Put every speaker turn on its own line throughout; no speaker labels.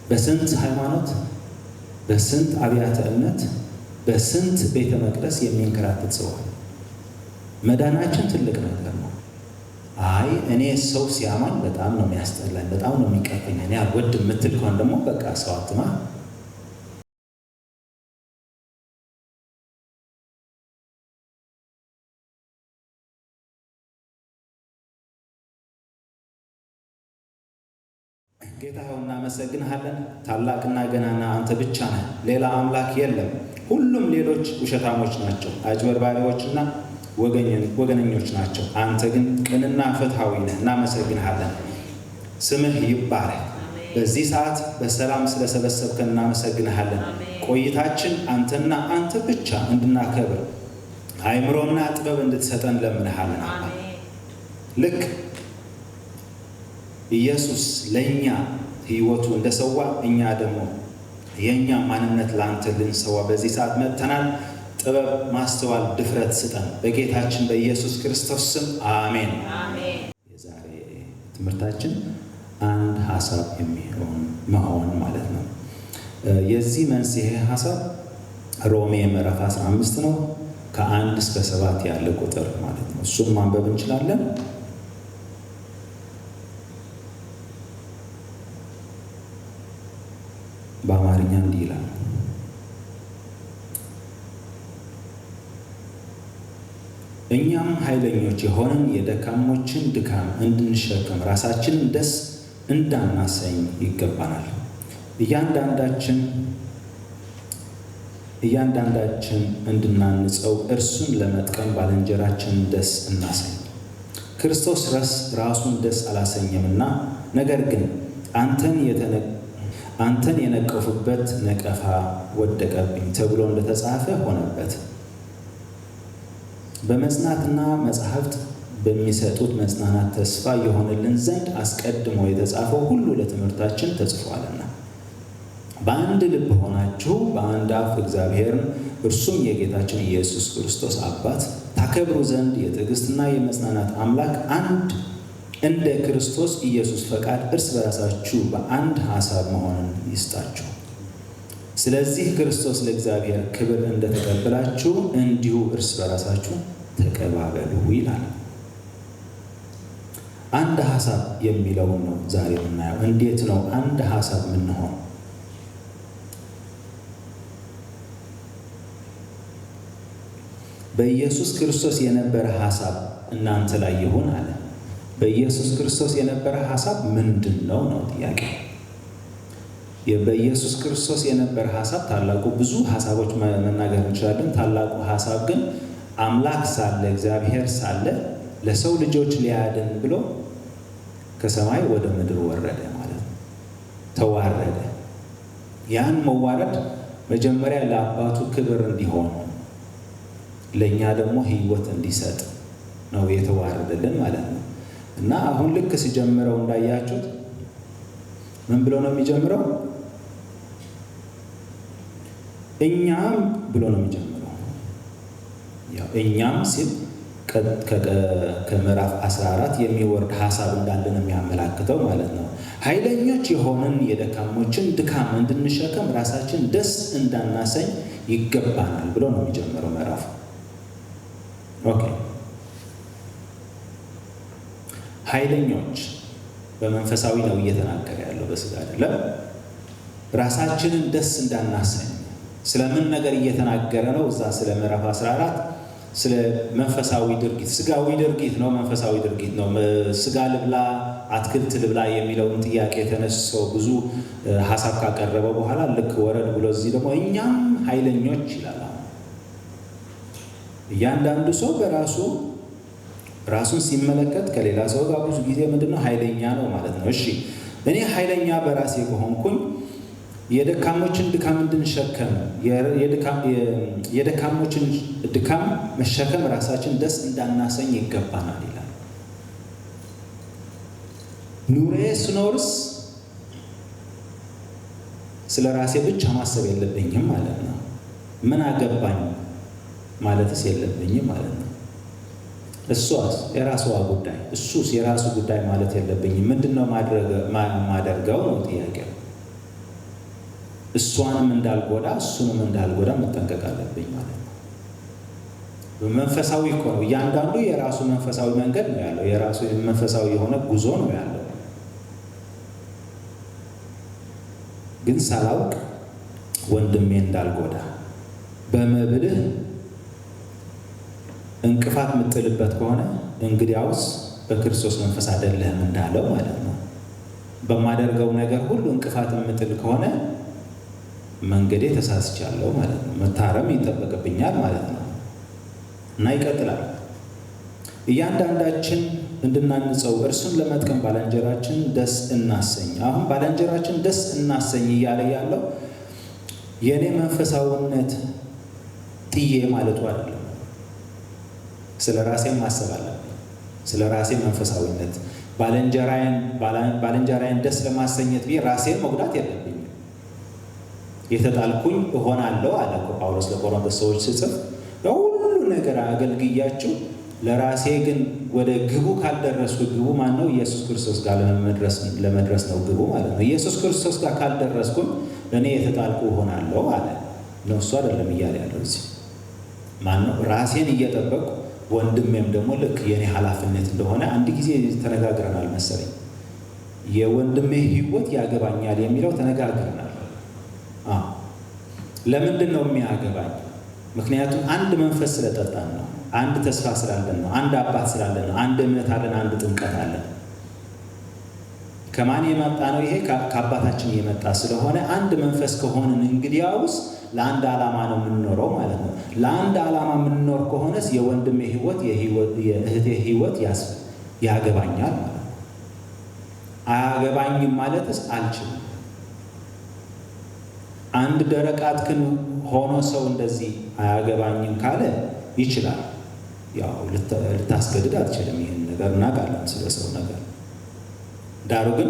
በስንት ሃይማኖት፣ በስንት አብያተ እምነት፣ በስንት ቤተ መቅደስ የሚንከራተት ሰው አለ። መዳናችን ትልቅ ነገር ነው። አይ እኔ ሰው ሲያማኝ በጣም ነው የሚያስጠላኝ፣ በጣም ነው የሚቀፈኝ፣ እኔ አልወድም የምትል ከሆነ ደግሞ በቃ ሰው አትማ። ጌታ ሆይ እናመሰግንሃለን። ታላቅና ገናና አንተ ብቻ ነህ፣ ሌላ አምላክ የለም። ሁሉም ሌሎች ውሸታሞች ናቸው፣ አጭበርባሪዎችና ወገነኞች ናቸው። አንተ ግን ቅንና ፍትሐዊ ነህ። እናመሰግንሃለን። ስምህ ይባረክ። በዚህ ሰዓት በሰላም ስለሰበሰብከን እናመሰግንሃለን። ቆይታችን አንተና አንተ ብቻ እንድናከብር አእምሮና ጥበብ እንድትሰጠን ለምንሃለን። ልክ ኢየሱስ ለእኛ ሕይወቱ እንደሰዋ እኛ ደግሞ የእኛ ማንነት ለአንተ ልንሰዋ በዚህ ሰዓት መጥተናል። ጥበብ፣ ማስተዋል፣ ድፍረት ስጠን በጌታችን በኢየሱስ ክርስቶስ ስም አሜን። የዛሬ ትምህርታችን አንድ ሀሳብ የሚሆን መሆን ማለት ነው። የዚህ መንስኤ ሀሳብ ሮሜ ምዕራፍ 15 ነው። ከ1 እስከ 7 ያለ ቁጥር ማለት ነው። እሱን ማንበብ እንችላለን። በአማርኛ እንዲህ ይላል። እኛም ኃይለኞች የሆንን የደካሞችን ድካም እንድንሸከም ራሳችንን ደስ እንዳናሰኝ ይገባናል። እያንዳንዳችን እንድናንጸው እርሱን ለመጥቀም ባልንጀራችንን ደስ እናሰኝ። ክርስቶስ ራሱን ደስ አላሰኘምና፣ ነገር ግን አንተን የነቀፉበት ነቀፋ ወደቀብኝ ተብሎ እንደተጻፈ ሆነበት። በመጽናትና መጻሕፍት በሚሰጡት መጽናናት ተስፋ የሆነልን ዘንድ አስቀድሞ የተጻፈው ሁሉ ለትምህርታችን ተጽፏልና፣ በአንድ ልብ ሆናችሁ በአንድ አፍ እግዚአብሔርን እርሱም የጌታችን ኢየሱስ ክርስቶስ አባት ታከብሩ ዘንድ የትዕግስትና የመጽናናት አምላክ አንድ እንደ ክርስቶስ ኢየሱስ ፈቃድ እርስ በራሳችሁ በአንድ ሐሳብ መሆንን ይስጣችሁ። ስለዚህ ክርስቶስ ለእግዚአብሔር ክብር እንደተቀበላችሁ እንዲሁ እርስ በራሳችሁ ተቀባበሉ ይላል። አንድ ሐሳብ የሚለውን ነው ዛሬ የምናየው። እንዴት ነው አንድ ሐሳብ የምንሆን? በኢየሱስ ክርስቶስ የነበረ ሐሳብ እናንተ ላይ ይሁን አለ። በኢየሱስ ክርስቶስ የነበረ ሐሳብ ምንድን ነው ነው ጥያቄ። በኢየሱስ ክርስቶስ የነበረ ሐሳብ ታላቁ ብዙ ሐሳቦች መናገር እንችላለን። ታላቁ ሐሳብ ግን አምላክ ሳለ እግዚአብሔር ሳለ ለሰው ልጆች ሊያድን ብሎ ከሰማይ ወደ ምድር ወረደ ማለት ነው። ተዋረደ። ያን መዋረድ መጀመሪያ ለአባቱ ክብር እንዲሆን ለእኛ ደግሞ ሕይወት እንዲሰጥ ነው የተዋረደልን ማለት ነው። እና አሁን ልክ ሲጀምረው እንዳያችሁት ምን ብሎ ነው የሚጀምረው? እኛም ብሎ ነው የሚጀምረው። ያው እኛም ሲል ከምዕራፍ 14 የሚወርድ ሐሳብ እንዳለ ነው የሚያመላክተው ማለት ነው። ኃይለኞች የሆንን የደካሞችን ድካም እንድንሸከም ራሳችን ደስ እንዳናሰኝ ይገባናል ብሎ ነው የሚጀምረው ምዕራፉ። ኦኬ፣ ኃይለኞች በመንፈሳዊ ነው እየተናገረ ያለው፣ በስጋ አይደለም። ራሳችንን ደስ እንዳናሰኝ ስለምን ነገር እየተናገረ ነው? እዛ ስለ ምዕራፍ 14 ስለ መንፈሳዊ ድርጊት፣ ስጋዊ ድርጊት ነው፣ መንፈሳዊ ድርጊት ነው። ስጋ ልብላ አትክልት ልብላ የሚለውን ጥያቄ የተነሳው ብዙ ሐሳብ ካቀረበ በኋላ ልክ ወረድ ብሎ እዚህ ደግሞ እኛም ኃይለኞች ይላል። እያንዳንዱ ሰው በራሱ ራሱን ሲመለከት ከሌላ ሰው ጋር ብዙ ጊዜ ምንድነው ኃይለኛ ነው ማለት ነው። እሺ እኔ ኃይለኛ በራሴ ከሆንኩኝ የደካሞችን ድካም እንድንሸከም የደካሞችን ድካም መሸከም ራሳችን ደስ እንዳናሰኝ ይገባናል ይላል። ኑሬ ስኖርስ ስለ ራሴ ብቻ ማሰብ የለብኝም ማለት ነው። ምን አገባኝ ማለትስ የለብኝም ማለት ነው። እሷስ የራሷ ጉዳይ፣ እሱስ የራሱ ጉዳይ ማለት የለብኝም። ምንድነው ማደርገው ነው ጥያቄው። እሷንም እንዳልጎዳ እሱንም እንዳልጎዳ መጠንቀቅ አለብኝ ማለት ነው። መንፈሳዊ እኮ ነው። እያንዳንዱ የራሱ መንፈሳዊ መንገድ ነው ያለው፣ የራሱ መንፈሳዊ የሆነ ጉዞ ነው ያለው። ግን ሳላውቅ ወንድሜ እንዳልጎዳ በመብልህ እንቅፋት የምጥልበት ከሆነ እንግዲያውስ በክርስቶስ መንፈስ አይደለህም እንዳለው ማለት ነው። በማደርገው ነገር ሁሉ እንቅፋት የምጥል ከሆነ መንገዴ ተሳስቻለሁ ማለት ነው። መታረም ይጠበቅብኛል ማለት ነው። እና ይቀጥላል። እያንዳንዳችን እንድናንጸው እርሱን ለመጥቀም ባልንጀራችን ደስ እናሰኝ። አሁን ባልንጀራችን ደስ እናሰኝ እያለ ያለው የኔ መንፈሳዊነት ጥዬ ማለቱ አይደለም። ስለ ራሴ ማሰብ አለብኝ። ስለ ራሴ መንፈሳዊነት ባልንጀራዬን ደስ ለማሰኘት ብዬ ራሴን መጉዳት የለብኝም። የተጣልኩኝ እሆናለሁ አለ ጳውሎስ ለቆሮንቶስ ሰዎች ሲጽፍ፣ ሁሉ ነገር አገልግያችሁ ለራሴ ግን ወደ ግቡ ካልደረስኩ፣ ግቡ ማን ነው? ኢየሱስ ክርስቶስ ጋር ለመድረስ ነው ግቡ ማለት ነው። ኢየሱስ ክርስቶስ ጋር ካልደረስኩኝ እኔ የተጣልኩ እሆናለሁ አለ። ነው እሱ አይደለም እያለ ያለው እዚህ ማን ነው? ራሴን እየጠበቅኩ ወንድሜም ደግሞ ልክ የኔ ኃላፊነት እንደሆነ አንድ ጊዜ ተነጋግረናል መሰለኝ። የወንድሜ ሕይወት ያገባኛል የሚለው ተነጋግረናል። ለምንድን ነው የሚያገባኝ? ምክንያቱም አንድ መንፈስ ስለጠጣን ነው። አንድ ተስፋ ስላለን ነው። አንድ አባት ስላለን ነው። አንድ እምነት አለን። አንድ ጥምቀት አለን። ከማን የመጣ ነው ይሄ? ከአባታችን የመጣ ስለሆነ አንድ መንፈስ ከሆንን እንግዲያውስ ለአንድ ዓላማ ነው የምንኖረው ማለት ነው። ለአንድ ዓላማ የምንኖር ከሆነስ የወንድሜ ሕይወት የእህቴ ሕይወት ያገባኛል ማለት ነው። አያገባኝም ማለትስ አልችልም። አንድ ደረቅ አጥክን ሆኖ ሰው እንደዚህ አያገባኝም ካለ ይችላል። ያው ልታስገድድ አትችልም። ይህን ነገር እናውቃለን ስለ ሰው ነገር። ዳሩ ግን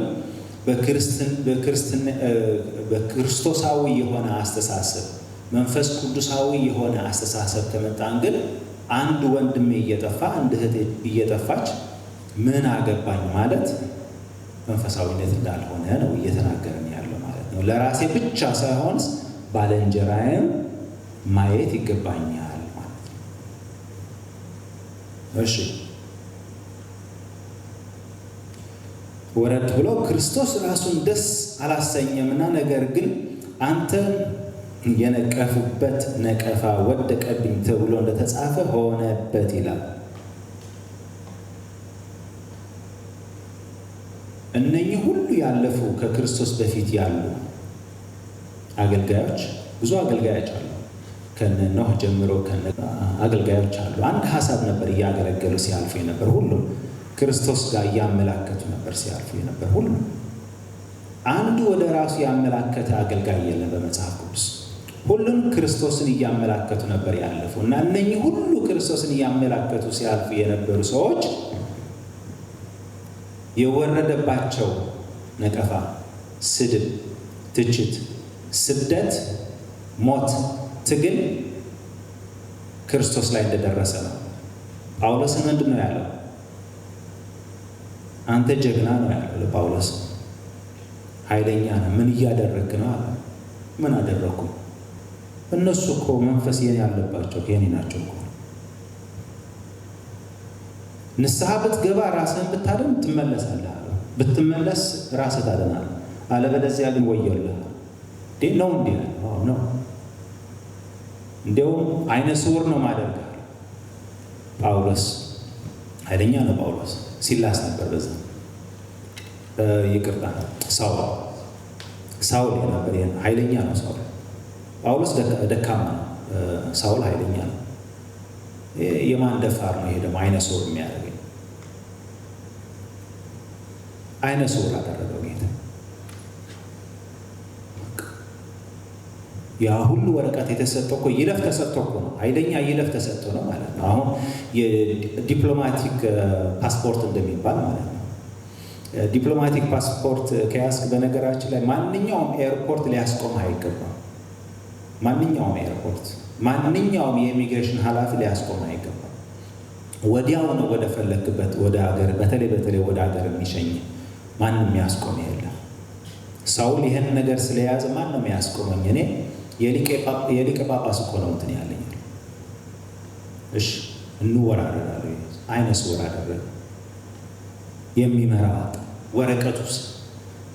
በክርስቶሳዊ የሆነ አስተሳሰብ፣ መንፈስ ቅዱሳዊ የሆነ አስተሳሰብ ከመጣን ግን አንድ ወንድሜ እየጠፋ አንድ እህቴ እየጠፋች ምን አገባኝ ማለት መንፈሳዊነት እንዳልሆነ ነው እየተናገረን ያለው ማለት ነው። ለራሴ ብቻ ሳይሆን ባልንጀራዬን ማየት ይገባኛል ማለት ነው። እሺ ወረድ ብሎ ክርስቶስ ራሱን ደስ አላሰኘምና ነገር ግን አንተን የነቀፉበት ነቀፋ ወደቀብኝ ተብሎ እንደተጻፈ ሆነበት ይላል። እነኚህ ሁሉ ያለፉ ከክርስቶስ በፊት ያሉ አገልጋዮች፣ ብዙ አገልጋዮች አሉ። ከነ ኖህ ጀምሮ ከነ አገልጋዮች አሉ። አንድ ሐሳብ ነበር እያገለገሉ ሲያልፉ የነበር ሁሉም ክርስቶስ ጋር እያመላከቱ ነበር ሲያልፉ የነበር ሁሉም። አንዱ ወደ ራሱ ያመላከተ አገልጋይ የለም በመጽሐፍ ቅዱስ። ሁሉም ክርስቶስን እያመላከቱ ነበር ያለፉ እና እነኚህ ሁሉ ክርስቶስን እያመላከቱ ሲያልፉ የነበሩ ሰዎች የወረደባቸው ነቀፋ፣ ስድብ፣ ትችት፣ ስደት፣ ሞት፣ ትግል ክርስቶስ ላይ እንደደረሰ ነው። ጳውሎስን ምንድን ነው ያለው? አንተ ጀግና ነው ያለው ለጳውሎስ። ኃይለኛ ነው። ምን እያደረግክ ነው አለ። ምን አደረግኩ? እነሱ እኮ መንፈስ የኔ ያለባቸው የኔ ናቸው እኮ። ንስሐ ብትገባ ራስህን ብታድን ትመለሳለህ አለ። ብትመለስ ራስህ ታድናለህ፣ አለበለዚያ ግን ወዮልህ ነው እንዴ? ነው እንዲያውም አይነ ስውር ነው ማደርጋል። ጳውሎስ ኃይለኛ ነው። ጳውሎስ ሲላስ ነበር በዛ ይቅርታ ሳውል ነበር። ኃይለኛ ነው ሳውል። ጳውሎስ ደካማ ነው። ሳውል ኃይለኛ ነው። የማን ደፋር ነው ይሄ ደግሞ? አይነ ስውር የሚያደርገኝ አይነ ስውር አደረገው ጌታ። ያ ሁሉ ወረቀት የተሰጠው እኮ ይለፍ ተሰጥቶ እኮ ነው። ኃይለኛ ይለፍ ተሰጥቶ ነው ማለት ነው። አሁን የዲፕሎማቲክ ፓስፖርት እንደሚባል ማለት ነው። ዲፕሎማቲክ ፓስፖርት ከያዝክ በነገራችን ላይ ማንኛውም ኤርፖርት ሊያስቆም አይገባም። ማንኛውም ኤርፖርት፣ ማንኛውም የኢሚግሬሽን ኃላፊ ሊያስቆም አይገባም። ወዲያው ነው ወደ ፈለክበት ወደ ሀገር፣ በተለይ ወደ ሀገር የሚሸኝ ማንም ያስቆም የለም። ሳውል ይሄን ነገር ስለያዘ ማን ነው የሚያስቆመኝ? እኔ የሊቀ ጳጳስ እኮ ነው እንትን ያለኝ። እሺ እንወራረዳለን። አይነስ ወራረደ የሚመራ ወረቀቱስ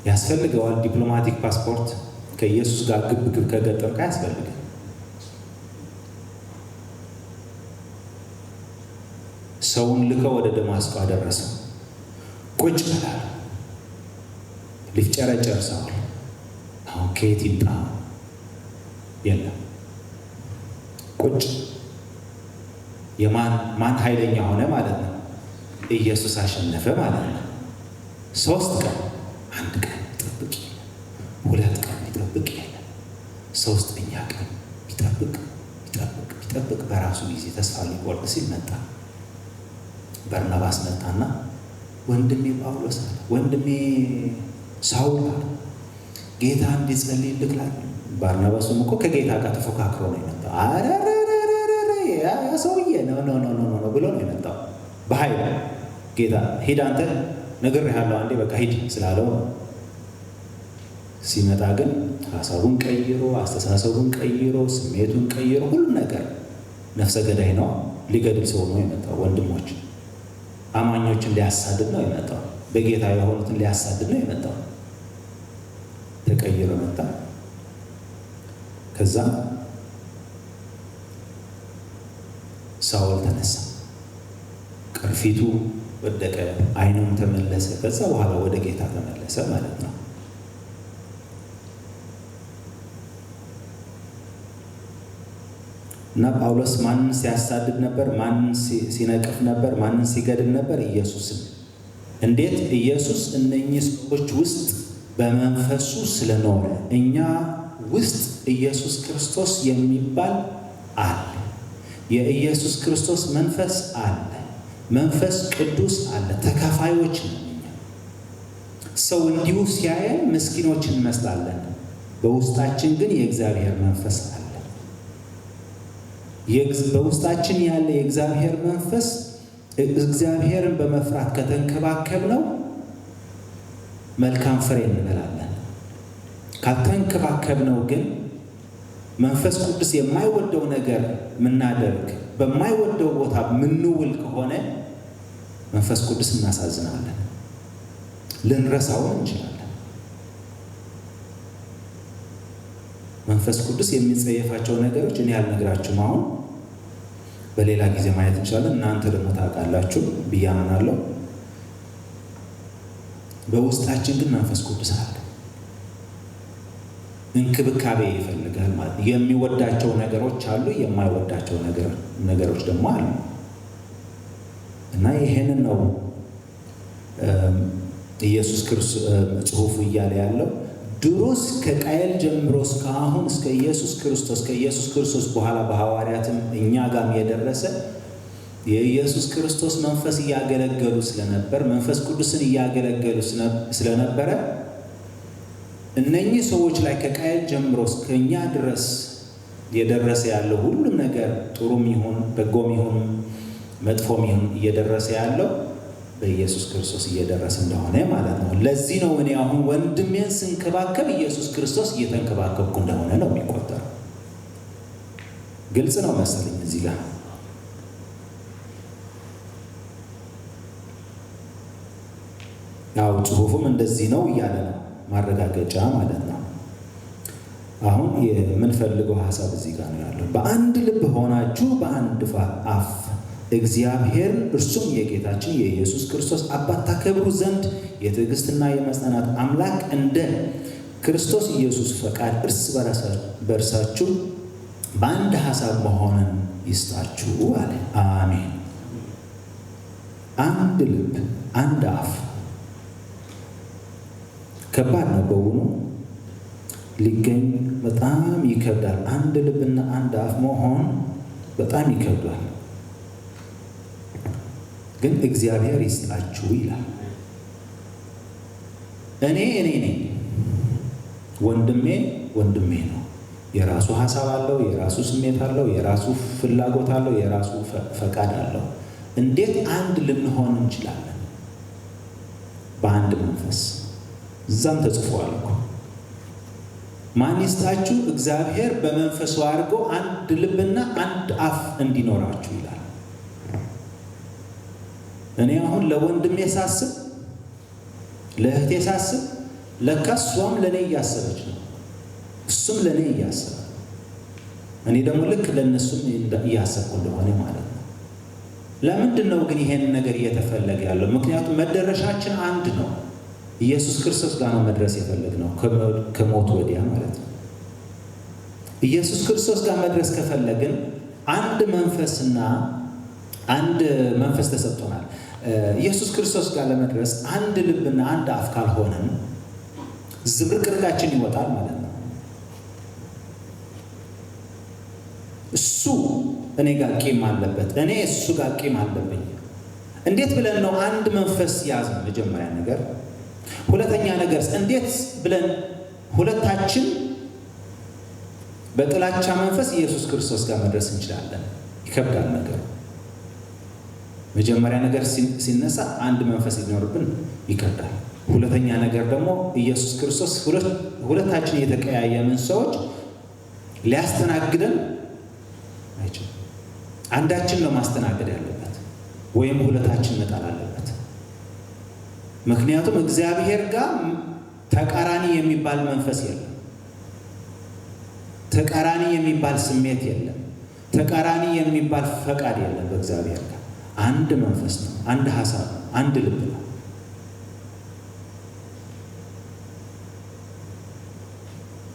ያስፈልገዋል። ዲፕሎማቲክ ፓስፖርት ከኢየሱስ ጋር ግብግብ ከገጠምክ ያስፈልጋል። ሰውን ልከው ወደ ደማስቆ አደረሰው። ቁጭ ብላል። ሊፍጨረጨር ሳውል አሁን ከየት ይምጣ? የለም ቁጭ። ማን ኃይለኛ ሆነ ማለት ነው? ኢየሱስ አሸነፈ ማለት ነው። 3 ቀን 1 ቀን ይጠብቅ የለም፣ 2 ቀን ይጠብቅ የለም፣ 3ኛ ቀን ቢጠብቅ በራሱ ጊዜ ተስፋ ሊቆርጥ ሲል መጣ። በርናባስ መጣና ወንድሜ ጳውሎስ አለ፣ ወንድሜ ሳውል አለ፣ ጌታ እንዲጸልይልህ ላለ። ባርናባስም እኮ ከጌታ ጋር ተፎካክሮ ነው የመጣው። አረረረረረ ያ ሰውዬ ነው ብሎ ነው የመጣው በኃይል። ጌታ ሂድ አንተ ነግሬሃለሁ አንዴ በቃ ሂድ ስላለው ሲመጣ ግን ሐሳቡን ቀይሮ አስተሳሰቡን ቀይሮ ስሜቱን ቀይሮ ሁሉ ነገር ነፍሰ ገዳይ ነው፣ ሊገድል ሰው ነው የመጣው። ወንድሞች አማኞችን ሊያሳድድ ነው የመጣው። በጌታ የሆኑትን ሊያሳድድ ነው የመጣው። ተቀይሮ መጣ። ከዛ ሳውል ተነሳ፣ ቅርፊቱ ወደቀ፣ አይኑም ተመለሰ። ከዛ በኋላ ወደ ጌታ ተመለሰ ማለት ነው። እና ጳውሎስ ማንን ሲያሳድድ ነበር? ማንን ሲነቅፍ ነበር? ማንን ሲገድል ነበር? ኢየሱስን። እንዴት? ኢየሱስ እነኚህ ሰዎች ውስጥ በመንፈሱ ስለኖረ እኛ ውስጥ ኢየሱስ ክርስቶስ የሚባል አለ። የኢየሱስ ክርስቶስ መንፈስ አለ። መንፈስ ቅዱስ አለ። ተካፋዮች ነን እኛ። ሰው እንዲሁ ሲያየን ምስኪኖች እንመስላለን። በውስጣችን ግን የእግዚአብሔር መንፈስ አለ። በውስጣችን ያለ የእግዚአብሔር መንፈስ እግዚአብሔርን በመፍራት ከተንከባከብነው መልካም ፍሬ እንበላለን። ካልተንከባከብነው ግን መንፈስ ቅዱስ የማይወደው ነገር ምናደርግ፣ በማይወደው ቦታ ምንውል ከሆነ መንፈስ ቅዱስ እናሳዝናለን፣ ልንረሳው እንችላለን። መንፈስ ቅዱስ የሚጸየፋቸው ነገሮች እኔ ያልነግራችሁም፣ አሁን በሌላ ጊዜ ማየት እንችላለን። እናንተ ደግሞ ታውቃላችሁ ብዬ አምናለሁ። በውስጣችን ግን መንፈስ ቅዱስ አለ። እንክብካቤ ይፈልጋል ማለት ነው። የሚወዳቸው ነገሮች አሉ፣ የማይወዳቸው ነገሮች ደግሞ አሉ። እና ይሄንን ነው ኢየሱስ ክርስቶስ ጽሑፉ እያለ ያለው። ድሮስ ከቃየል ጀምሮ እስካሁን እስከ ኢየሱስ ክርስቶስ፣ ከኢየሱስ ክርስቶስ በኋላ በሐዋርያትም እኛ ጋርም የደረሰ የኢየሱስ ክርስቶስ መንፈስ እያገለገሉ ስለነበር፣ መንፈስ ቅዱስን እያገለገሉ ስለነበረ እነኚህ ሰዎች ላይ ከቃየል ጀምሮ እስከኛ ድረስ እየደረሰ ያለው ሁሉም ነገር ጥሩም ይሁን በጎም ይሁን መጥፎም ይሁን እየደረሰ ያለው በኢየሱስ ክርስቶስ እየደረሰ እንደሆነ ማለት ነው። ለዚህ ነው እኔ አሁን ወንድሜን ስንከባከብ ኢየሱስ ክርስቶስ እየተንከባከብኩ እንደሆነ ነው የሚቆጠረው። ግልጽ ነው መሰለኝ እዚህ ጋር። ያው ጽሑፉም እንደዚህ ነው እያለ ነው፣ ማረጋገጫ ማለት ነው። አሁን የምንፈልገው ሐሳብ እዚህ ጋር ነው ያለው። በአንድ ልብ ሆናችሁ በአንድ አፍ እግዚአብሔር እርሱም የጌታችን የኢየሱስ ክርስቶስ አባት ታከብሩ ዘንድ የትዕግስትና የመጽናናት አምላክ እንደ ክርስቶስ ኢየሱስ ፈቃድ እርስ በርሳችሁ በአንድ ሐሳብ መሆንን ይስጣችሁ አለ። አሜን። አንድ ልብ፣ አንድ አፍ። ከባድ ነው በውኑ፣ ሊገኝ በጣም ይከብዳል። አንድ ልብና አንድ አፍ መሆን በጣም ይከብዳል። ግን እግዚአብሔር ይስጣችሁ ይላል። እኔ ነኝ፣ ወንድሜ ነው። የራሱ ሐሳብ አለው፣ የራሱ ስሜት አለው፣ የራሱ ፍላጎት አለው፣ የራሱ ፈቃድ አለው። እንዴት አንድ ልንሆን እንችላለን? በአንድ መንፈስ። እዛም ተጽፏል እኮ ማን ይስጣችሁ? እግዚአብሔር በመንፈሱ አድርጎ አንድ ልብና አንድ አፍ እንዲኖራችሁ ይላል። እኔ አሁን ለወንድሜ ሳስብ፣ ለእህቴ ሳስብ ለካ እሷም ለኔ እያሰበች ነው፣ እሱም ለኔ እያሰበ፣ እኔ ደግሞ ልክ ለነሱም እያሰብኩ እንደሆነ ማለት ነው። ለምንድን ነው ግን ይሄን ነገር እየተፈለገ ያለው? ምክንያቱም መደረሻችን አንድ ነው። ኢየሱስ ክርስቶስ ጋር ነው መድረስ የፈለግነው፣ ከሞት ወዲያ ማለት ነው። ኢየሱስ ክርስቶስ ጋር መድረስ ከፈለግን አንድ መንፈስ ተሰጥቶናል። ኢየሱስ ክርስቶስ ጋር ለመድረስ አንድ ልብና አንድ አፍ ካልሆነን ዝብርቅርቃችን ይወጣል ማለት ነው። እሱ እኔ ጋር ቂም አለበት፣ እኔ እሱ ጋር ቂም አለብኝ። እንዴት ብለን ነው አንድ መንፈስ ያዝን? መጀመሪያ ነገር። ሁለተኛ ነገር እንዴት ብለን ሁለታችን በጥላቻ መንፈስ ኢየሱስ ክርስቶስ ጋር መድረስ እንችላለን? ይከብዳል ነገሩ። መጀመሪያ ነገር ሲነሳ አንድ መንፈስ ሊኖርብን ይከብዳል። ሁለተኛ ነገር ደግሞ ኢየሱስ ክርስቶስ ሁለታችን የተቀያየምን ሰዎች ሊያስተናግደን አይችልም። አንዳችን ነው ማስተናገድ ያለበት፣ ወይም ሁለታችን መጣል አለበት። ምክንያቱም እግዚአብሔር ጋር ተቃራኒ የሚባል መንፈስ የለም፣ ተቃራኒ የሚባል ስሜት የለም፣ ተቃራኒ የሚባል ፈቃድ የለም። በእግዚአብሔር ጋር አንድ መንፈስ ነው፣ አንድ ሐሳብ ነው፣ አንድ ልብ ነው።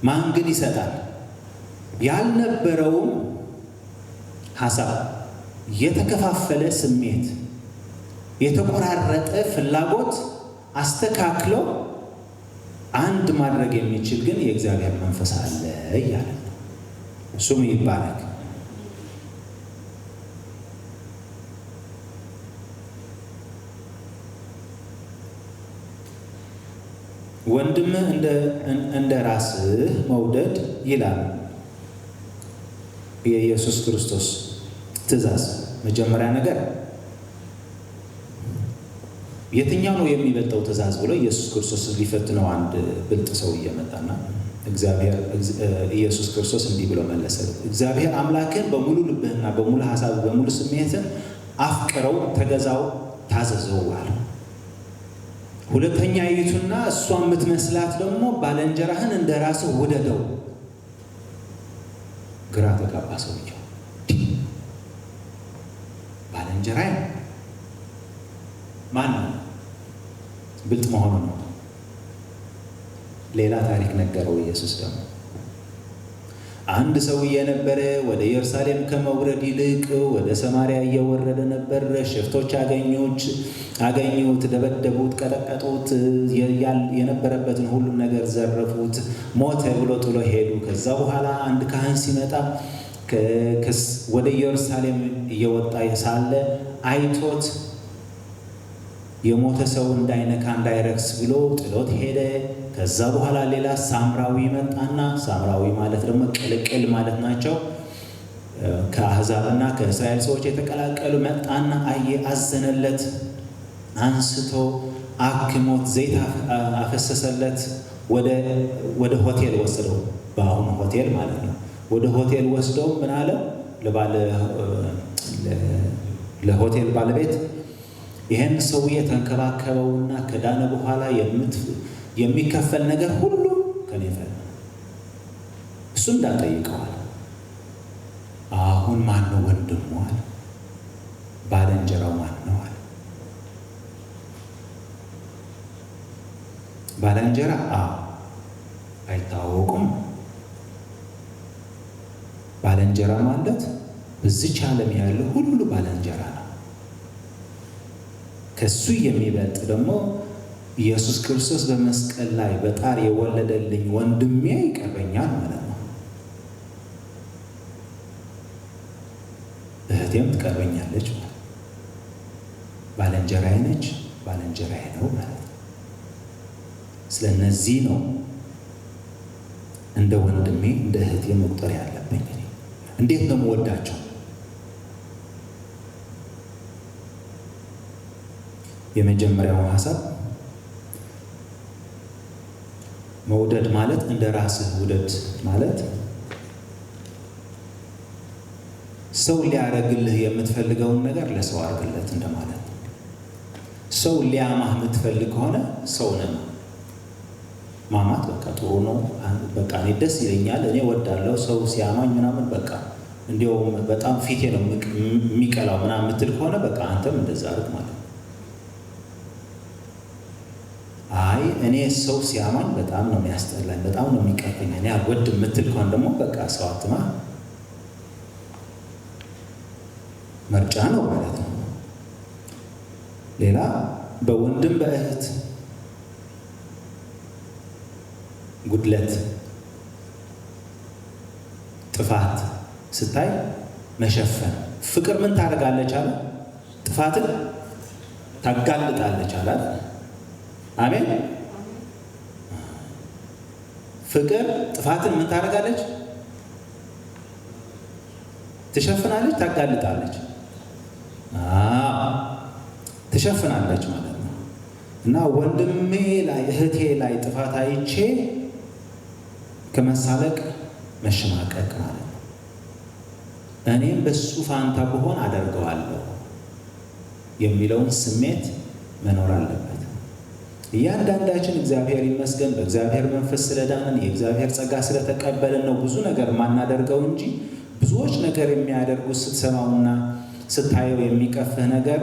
ማን ግን ይሰጣል? ያልነበረውም ሐሳብ፣ የተከፋፈለ ስሜት፣ የተቆራረጠ ፍላጎት አስተካክሎ አንድ ማድረግ የሚችል ግን የእግዚአብሔር መንፈስ አለ እያለ ነው። እሱም ይባረክ። ወንድምህ እንደ ራስህ መውደድ ይላል የኢየሱስ ክርስቶስ ትእዛዝ። መጀመሪያ ነገር የትኛው ነው የሚበልጠው ትእዛዝ ብሎ ኢየሱስ ክርስቶስ ሊፈትነው አንድ ብልጥ ሰው እየመጣና ኢየሱስ ክርስቶስ እንዲህ ብሎ መለሰ። እግዚአብሔር አምላክህን በሙሉ ልብህና በሙሉ ሐሳብ በሙሉ ስሜትህ አፍቅረው፣ ተገዛው፣ ታዘዘው አለ። ሁለተኛ ይቱና እሷ የምትመስላት ደግሞ ባልንጀራህን እንደ ራስህ ውደደው። ግራ ተጋባ ሰውየው። ባልንጀራዬ ማን ነው? ብልጥ መሆኑ ነው። ሌላ ታሪክ ነገረው ኢየሱስ ደግሞ። አንድ ሰውዬ ነበረ፣ ወደ ኢየሩሳሌም ከመውረድ ይልቅ ወደ ሰማርያ እየወረደ ነበር። ሽፍቶች አገኙት፣ ደበደቡት፣ ቀጠቀጡት፣ የነበረበትን ሁሉም ነገር ዘረፉት፣ ሞተ ብሎ ጥሎ ሄዱ። ከዛ በኋላ አንድ ካህን ሲመጣ ወደ ኢየሩሳሌም እየወጣ ሳለ አይቶት የሞተ ሰው እንዳይነካ እንዳይረክስ ብሎ ጥሎት ሄደ። ከዛ በኋላ ሌላ ሳምራዊ መጣና፣ ሳምራዊ ማለት ደግሞ ቅልቅል ማለት ናቸው፣ ከአሕዛብና ከእስራኤል ሰዎች የተቀላቀሉ መጣና አየ፣ አዘነለት፣ አንስቶ አክሞት፣ ዘይት አፈሰሰለት፣ ወደ ሆቴል ወሰደው። በአሁኑ ሆቴል ማለት ነው። ወደ ሆቴል ወስደው ምን አለ ለሆቴል ባለቤት ይሄን ሰውዬ ተንከባከበውና ከዳነ በኋላ የሚከፈል ነገር ሁሉ ከኔ ፈል እሱ እንዳጠይቀዋል። አሁን ማን ነው ወንድሙ አለ። ባልንጀራው ማን ነው አለ። ባልንጀራ አይታወቁም። ባልንጀራ ማለት በዚች ዓለም ያለው ሁሉ ባልንጀራ ነው። ከሱ የሚበልጥ ደግሞ ኢየሱስ ክርስቶስ በመስቀል ላይ በጣር የወለደልኝ ወንድሜ ይቀርበኛል ማለት ነው። እህቴም ትቀርበኛለች ማለት ባልንጀራዬ ነች፣ ባልንጀራዬ ነው ማለት ነው። ስለነዚህ ነው እንደ ወንድሜ እንደ እህቴ መቁጠር ያለብኝ። እንዴት ነው የምወዳቸው? የመጀመሪያው ሐሳብ መውደድ ማለት እንደ ራስህ ውደድ ማለት ሰው ሊያደርግልህ የምትፈልገውን ነገር ለሰው አድርግለት እንደማለት ነው። ሰው ሊያማህ የምትፈልግ ከሆነ ሰው ነህ። ማማት በቃ ጥሩ ነው፣ በቃ እኔ ደስ ይለኛል፣ እኔ ወዳለው ሰው ሲያማኝ ምናምን በቃ እንዲያውም በጣም ፊቴ ነው የሚቀላው ምናምን የምትል ከሆነ በቃ አንተም እንደዛ አድርግ ማለት ነው። አይ እኔ ሰው ሲያማኝ በጣም ነው የሚያስጠላኝ፣ በጣም ነው የሚቀፈኝ፣ እኔ አልወድም የምትል ከሆነ ደግሞ በቃ ሰው አትማ፣ ምርጫ ነው ማለት ነው። ሌላ በወንድም በእህት ጉድለት ጥፋት ስታይ መሸፈን። ፍቅር ምን ታደርጋለች አለ? ጥፋትን ታጋልጣለች አለ። አሜን። ፍቅር ጥፋትን ምን ታደርጋለች? ትሸፍናለች፣ ታጋልጣለች። ትሸፍናለች ማለት ነው። እና ወንድሜ ላይ እህቴ ላይ ጥፋት አይቼ ከመሳለቅ መሸማቀቅ ማለት ነው። እኔም በሱ ፋንታ ብሆን አደርገዋለሁ የሚለውን ስሜት መኖር አለበት። እያንዳንዳችን እግዚአብሔር ይመስገን በእግዚአብሔር መንፈስ ስለዳንን የእግዚአብሔር ጸጋ ስለተቀበልን ነው ብዙ ነገር ማናደርገው እንጂ ብዙዎች ነገር የሚያደርጉት ስትሰማውና ስታየው የሚቀፍህ ነገር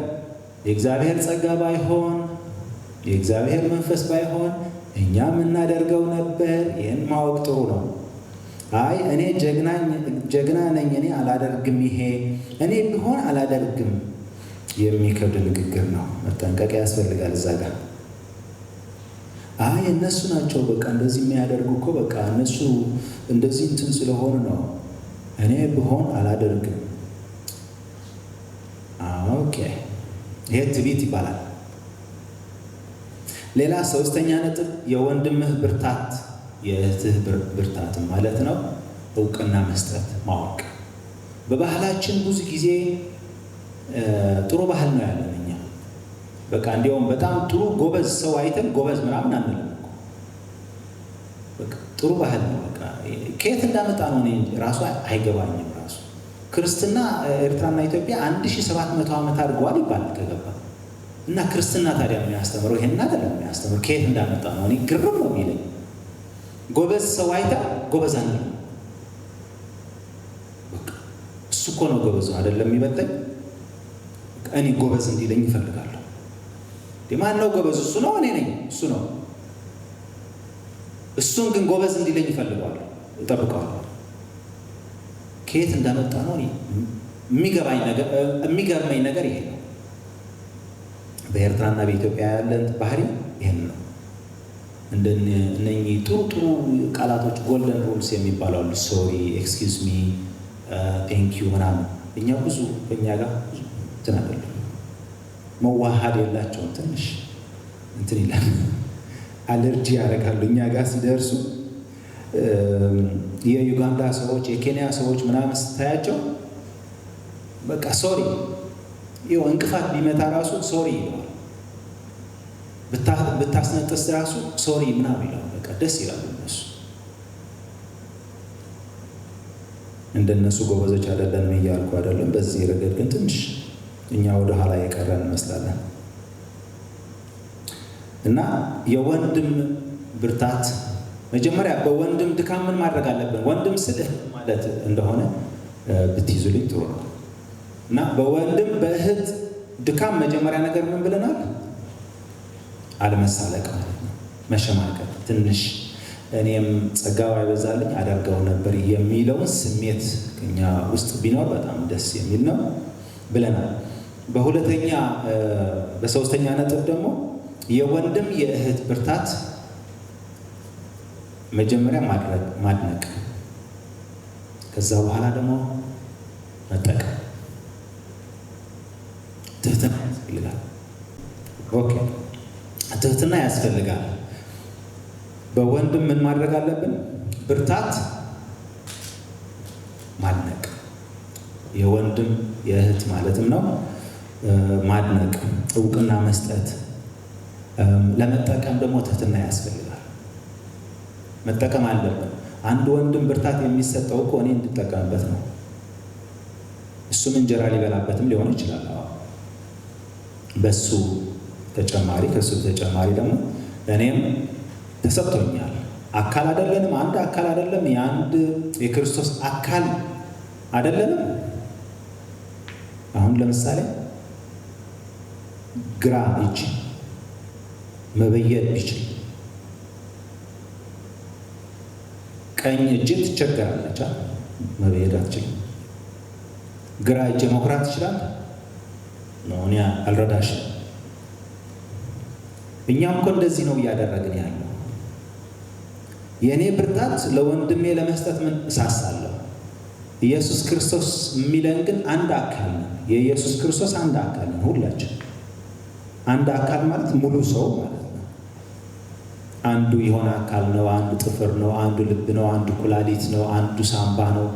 የእግዚአብሔር ጸጋ ባይሆን የእግዚአብሔር መንፈስ ባይሆን እኛም እናደርገው ነበር። ይህን ማወቅ ጥሩ ነው። አይ እኔ ጀግና ነኝ፣ እኔ አላደርግም፣ ይሄ እኔ ቢሆን አላደርግም የሚከብድ ንግግር ነው። መጠንቀቅ ያስፈልጋል እዛ ጋር። አይ እነሱ ናቸው በቃ እንደዚህ የሚያደርጉ እኮ በቃ እነሱ እንደዚህ እንትን ስለሆኑ ነው፣ እኔ ቢሆን አላደርግም። ኦኬ፣ ይሄ ትዕቢት ይባላል። ሌላ ሶስተኛ ነጥብ የወንድምህ ብርታት የእህትህ ብርታት ማለት ነው። እውቅና መስጠት ማወቅ። በባህላችን ብዙ ጊዜ ጥሩ ባህል ነው ያለን እኛ። በቃ እንዲያውም በጣም ጥሩ ጎበዝ ሰው አይተን ጎበዝ ምናምን አንልም እኮ። በቃ ጥሩ ባህል ነው። በቃ ከየት እንዳመጣ ነው እኔ ራሱ አይገባኝም። ራሱ ክርስትና ኤርትራና ኢትዮጵያ 1700 ዓመት አድርገዋል ይባላል ከገባ እና ክርስትና ታዲያ የሚያስተምረው ይሄን አይደለም የሚያስተምረው። ከየት እንዳመጣ ነው እኔ ግርም ነው የሚለኝ። ጎበዝ ሰው አይታ ጎበዝ አንልም። በቃ እሱ እኮ ነው ጎበዝ አይደለም የሚበልጠኝ፣ እኔ ጎበዝ እንዲለኝ እፈልጋለሁ። ማን ነው ጎበዝ? እሱ ነው እኔ ነኝ? እሱ ነው። እሱን ግን ጎበዝ እንዲለኝ እፈልጋለሁ፣ እጠብቀዋለሁ። ከየት እንዳመጣ ነው እኔ የሚገርመኝ ነገር ይሄ ነው። በኤርትራና በኢትዮጵያ ያለን ባህሪ ይሄን ነው። እነኚህ ጥሩ ቃላቶች ጎልደን ሩልስ የሚባሉ አሉ። ሶሪ፣ ኤክስኪውዝ ሚ፣ ቴንክ ዩ ምናምን። እኛ ብዙ በእኛ ጋር ብዙ እንትን አይደለም፣ መዋሃድ የላቸውም። ትንሽ እንትን ይላል፣ አለርጂ ያደርጋሉ። እኛ ጋር ሲደርሱ የዩጋንዳ ሰዎች፣ የኬንያ ሰዎች ምናምን ስታያቸው በቃ ሶሪ፣ ይኸው እንቅፋት ቢመታ ራሱ ሶሪ ይለዋል። ብታስነጥስ ራሱ ሶሪ ምናምን ይላል። በቃ ደስ ይላሉ እነሱ። እንደነሱ ጎበዞች አይደለንም እያልኩ አይደለም። በዚህ ረገድ ግን ትንሽ እኛ ወደ ኋላ የቀረን እንመስላለን። እና የወንድም ብርታት መጀመሪያ በወንድም ድካም ምን ማድረግ አለብን? ወንድም ስልህ ማለት እንደሆነ ብትይዙልኝ ጥሩ ነው። እና በወንድም በእህት ድካም መጀመሪያ ነገር ምን ብለናል? አለመሳለቅ ማለት ነው። መሸማቀቅ፣ ትንሽ እኔም ጸጋው አይበዛልኝ አደርገው ነበር የሚለውን ስሜት ከኛ ውስጥ ቢኖር በጣም ደስ የሚል ነው ብለናል። በሶስተኛ ነጥብ ደግሞ የወንድም የእህት ብርታት መጀመሪያ ማድነቅ፣ ከዛ በኋላ ደግሞ መጠቀም። ትህትና ያስፈልጋል። ኦኬ፣ ትህትና ያስፈልጋል። በወንድም ምን ማድረግ አለብን? ብርታት ማድነቅ፣ የወንድም የእህት ማለትም ነው። ማድነቅ፣ እውቅና መስጠት፣ ለመጠቀም ደግሞ ትህትና ያስፈልጋል። መጠቀም አለብን። አንድ ወንድም ብርታት የሚሰጠው እኮ እኔ እንድጠቀምበት ነው። እሱም እንጀራ ሊበላበትም ሊሆን ይችላል። በሱ ተጨማሪ ከሱ ተጨማሪ ደግሞ እኔም ተሰጥቶኛል። አካል አይደለንም? አንድ አካል አይደለም? የአንድ የክርስቶስ አካል አይደለንም? አሁን ለምሳሌ ግራ እጅ መበየድ ቢችል ቀኝ እጅ ትቸገራለች፣ መበየድ አትችልም። ግራ እጅ መኩራት ይችላል ነው እኔ አልረዳሽም። እኛም እኮ እንደዚህ ነው እያደረግን ያለው። የእኔ ብርታት ለወንድሜ ለመስጠት ምን እሳሳለሁ። ኢየሱስ ክርስቶስ የሚለን ግን አንድ አካል ነው። የኢየሱስ ክርስቶስ አንድ አካል ነው። ሁላችን አንድ አካል ማለት ሙሉ ሰው ማለት ነው። አንዱ የሆነ አካል ነው። አንዱ ጥፍር ነው፣ አንዱ ልብ ነው፣ አንዱ ኩላሊት ነው፣ አንዱ ሳምባ ነው፣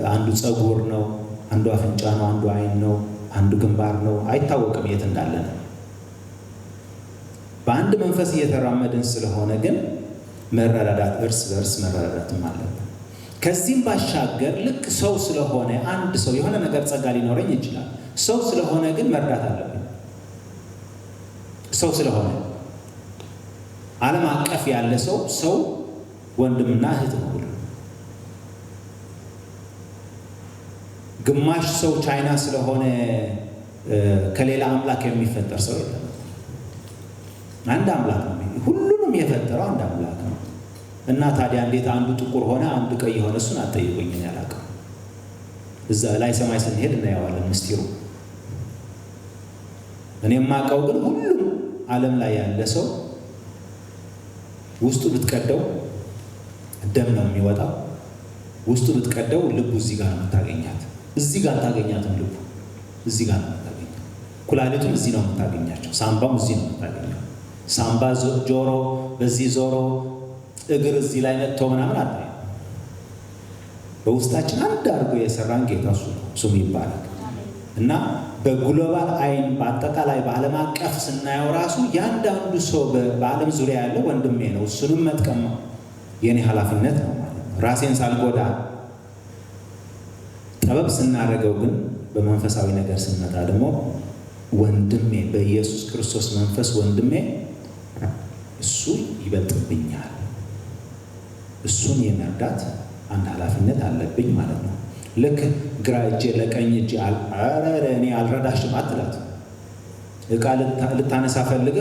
አንዱ ፀጉር ነው፣ አንዱ አፍንጫ ነው፣ አንዱ ዓይን ነው፣ አንዱ ግንባር ነው። አይታወቅም የት እንዳለ ነው። በአንድ መንፈስ እየተራመድን ስለሆነ ግን መረዳዳት፣ እርስ በርስ መረዳዳትም አለብን። ከዚህም ባሻገር ልክ ሰው ስለሆነ አንድ ሰው የሆነ ነገር ጸጋ ሊኖረኝ ይችላል። ሰው ስለሆነ ግን መርዳት አለብን። ሰው ስለሆነ ዓለም አቀፍ ያለ ሰው ወንድምና እህት ነው። ግማሽ ሰው ቻይና ስለሆነ ከሌላ አምላክ የሚፈጠር ሰው የለም። አንድ አምላክ ነው። ሁሉንም የፈጠረው አንድ አምላክ ነው። እና ታዲያ እንዴት አንዱ ጥቁር ሆነ አንዱ ቀይ ሆነ? እሱን አትጠይቁኝ፣ እኔ አላውቅም። እዛ ላይ ሰማይ ስንሄድ እናየዋለን ምስጢሩ። እኔ የማውቀው ግን ሁሉም ዓለም ላይ ያለ ሰው ውስጡ ብትቀደው ደም ነው የሚወጣው። ውስጡ ብትቀደው ልቡ እዚህ ጋር ነው የምታገኛት። እዚህ ጋር አታገኛትም። ልቡ እዚህ ጋር ነው የምታገኛት። ኩላሊቱም እዚህ ነው የምታገኛቸው። ሳምባም እዚህ ነው የምታገኘው። ሳምባ ጆሮ በዚህ ዞሮ እግር እዚህ ላይ ነጥቶ ምናምን አለ። በውስጣችን አንድ አድርጎ የሰራን ጌታ ስሙ ይባላል። እና በግሎባል አይን በአጠቃላይ በዓለም አቀፍ ስናየው ራሱ ያንዳንዱ ሰው በዓለም ዙሪያ ያለው ወንድሜ ነው። እሱንም መጥቀም የኔ ኃላፊነት ነው ማለት ነው፣ ራሴን ሳልጎዳ። ጠበብ ስናደርገው ግን በመንፈሳዊ ነገር ስንመጣ ደግሞ ወንድሜ በኢየሱስ ክርስቶስ መንፈስ ወንድሜ እሱ ይበልጥብኛል። እሱን የመርዳት አንድ ኃላፊነት አለብኝ ማለት ነው። ልክ ግራ እጄ ለቀኝ እጄ እኔ አልረዳሽም አትላት። ዕቃ ልታነሳ ፈልገ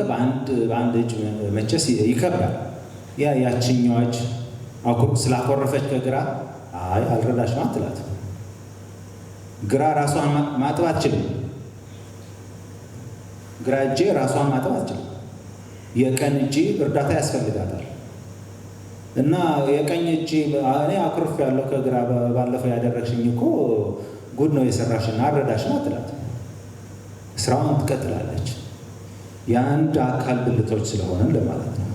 በአንድ እጅ መቼስ ይከብዳል። ያችኛዋ እጅ ስላኮረፈች ከግራ አልረዳሽም አትላት። ግራ ራሷን ማጠብ አትችልም። ግራ እጄ ራሷን ማጠብ አትችልም። የቀኝ እጄ እርዳታ ያስፈልጋታል። እና የቀኝ እጄ እኔ አኩርፍ ያለው ከግራ ባለፈው ያደረግሽኝ እኮ ጉድ ነው የሰራሽና አረዳሽን አትላት። ስራውን ትቀጥላለች። የአንድ አካል ብልቶች ስለሆነን ለማለት ነው።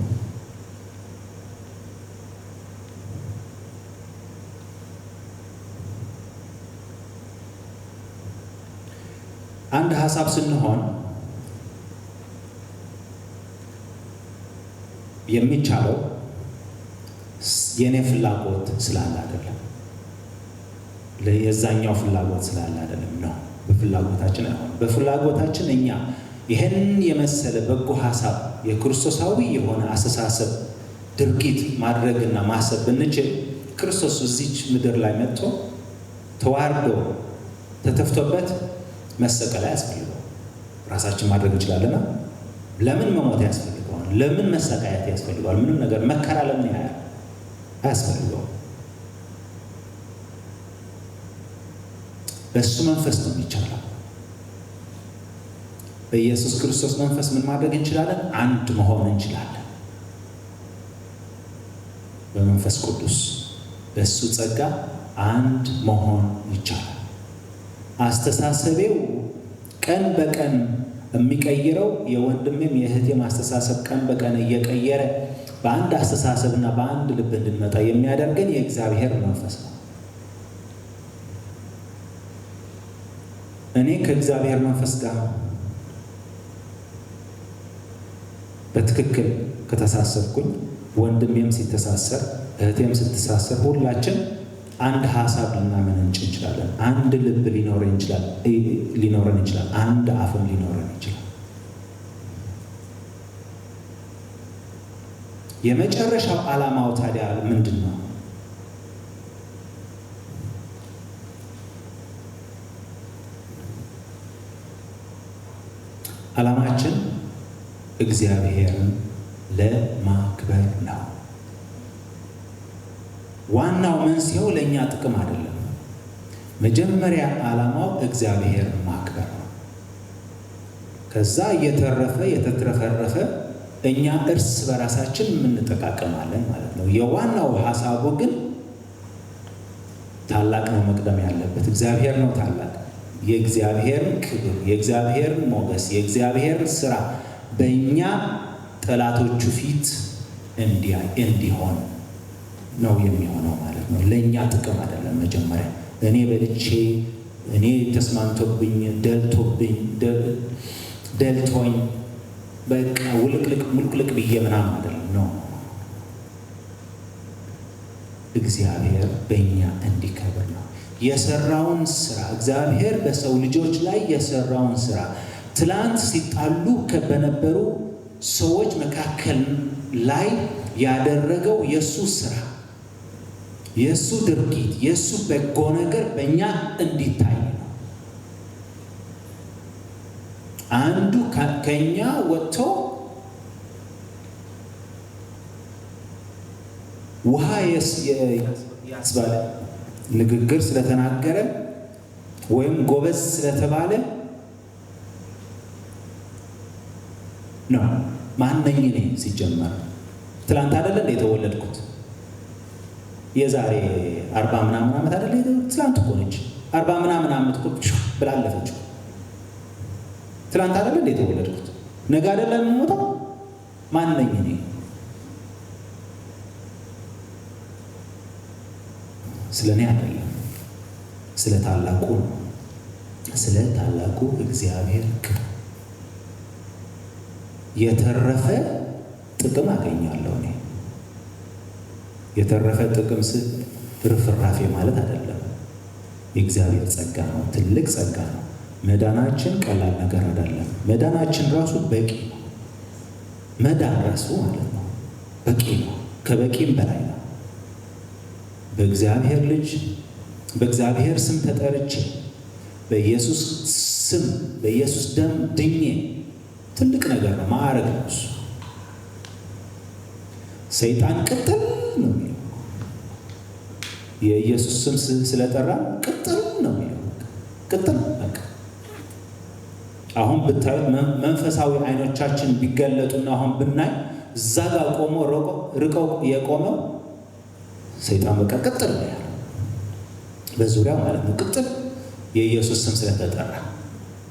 አንድ ሀሳብ ስንሆን የሚቻለው የኔ ፍላጎት ስላለ አይደለም፣ የዛኛው ፍላጎት ስላለ አይደለም ነው። በፍላጎታችን አይሆንም። በፍላጎታችን እኛ ይህን የመሰለ በጎ ሀሳብ የክርስቶሳዊ የሆነ አስተሳሰብ ድርጊት ማድረግና ማሰብ ብንችል ክርስቶስ እዚች ምድር ላይ መጥቶ ተዋርዶ ተተፍቶበት መሰቀል አያስፈልገው። ራሳችን ማድረግ እንችላለና ለምን መሞት ያስፈልገዋል? ለምን መሰቃየት ያስፈልገዋል? ምንም ነገር መከራ ለምን አያስፈልገው? በእሱ መንፈስ ነው የሚቻለው። በኢየሱስ ክርስቶስ መንፈስ ምን ማድረግ እንችላለን? አንድ መሆን እንችላለን። በመንፈስ ቅዱስ በእሱ ጸጋ አንድ መሆን ይቻላል። አስተሳሰቤው ቀን በቀን የሚቀይረው የወንድሜም የእህቴም አስተሳሰብ ቀን በቀን እየቀየረ በአንድ አስተሳሰብና በአንድ ልብ እንድንመጣ የሚያደርገን የእግዚአብሔር መንፈስ ነው። እኔ ከእግዚአብሔር መንፈስ ጋር በትክክል ከተሳሰብኩኝ ወንድሜም ሲተሳሰር እህቴም ስትሳሰር ሁላችን አንድ ሐሳብ ልናመነጭ እንችላለን። አንድ ልብ ሊኖረን ይችላል። አንድ አፍም ሊኖረን ይችላል። የመጨረሻው ዓላማው ታዲያ ምንድን ነው? ዓላማችን እግዚአብሔርን ለማክበር ነው። ዋናው መንስኤው ለእኛ ጥቅም አይደለም። መጀመሪያ ዓላማው እግዚአብሔርን ማክበር ነው። ከዛ የተትረፈረፈ እኛ እርስ በራሳችን የምንጠቃቀማለን ማለት ነው። የዋናው ሐሳቡ ግን ታላቅ ነው መቅደም ያለበት። እግዚአብሔር ነው ታላቅ። የእግዚአብሔርን ክብር፣ የእግዚአብሔርን ሞገስ፣ የእግዚአብሔርን ስራ በእኛ ጠላቶቹ ፊት እንዲሆን ነው የሚሆነው ማለት ነው። ለእኛ ጥቅም አይደለም። መጀመሪያ እኔ በልቼ እኔ ተስማምቶብኝ ደልቶኝ በቃ ውልቅልቅ ብዬ ምናምን አይደለም ነው። እግዚአብሔር በእኛ እንዲከብር ነው የሰራውን ስራ። እግዚአብሔር በሰው ልጆች ላይ የሰራውን ስራ ትላንት ሲጣሉ በነበሩ ሰዎች መካከል ላይ ያደረገው የእሱ ስራ፣ የእሱ ድርጊት፣ የእሱ በጎ ነገር በእኛ እንዲታይ ነው። አንዱ ከኛ ወጥቶ ውሃ ያስባለ ንግግር ስለተናገረ ወይም ጎበዝ ስለተባለ ነው። ማነኝ እኔ? ሲጀመር ትላንት አይደለ እንደ የተወለድኩት? የዛሬ 40 ምናምን ዓመት አይደለ? ትላንት እኮ ነች 40 ምናምን ዓመት እኮ ብላ አለፈች። ትላንት አይደለ እንደ የተወለድኩት? ነገ አይደለ የምሞተው? ማነኝ እኔ? ስለኔ አይደለም፣ ስለ ታላቁ ነው። ስለ ታላቁ እግዚአብሔር ክብር የተረፈ ጥቅም አገኛለሁ እኔ። የተረፈ ጥቅም ርፍራፌ ማለት አይደለም። የእግዚአብሔር ጸጋ ነው፣ ትልቅ ጸጋ ነው። መዳናችን ቀላል ነገር አይደለም። መዳናችን ራሱ በቂ ነው። መዳን ራሱ ማለት ነው በቂ ነው፣ ከበቂም በላይ ነው። በእግዚአብሔር ልጅ በእግዚአብሔር ስም ተጠርቼ በኢየሱስ ስም በኢየሱስ ደም ድኜ ትልቅ ነገር ነው፣ ማዕረግ ነው እሱ። ሰይጣን ቅጥል ነው የሚለው የኢየሱስ ስም ስለጠራ ቅጥል ነው የሚለው። ቅጥል በቃ። አሁን ብታዩት መንፈሳዊ አይኖቻችን ቢገለጡና አሁን ብናይ እዛ ጋር ቆሞ ርቀው የቆመው ሰይጣን በቃ ቅጥል ነው ያለው በዙሪያው ማለት ነው። ቅጥል የኢየሱስ ስም ስለተጠራ፣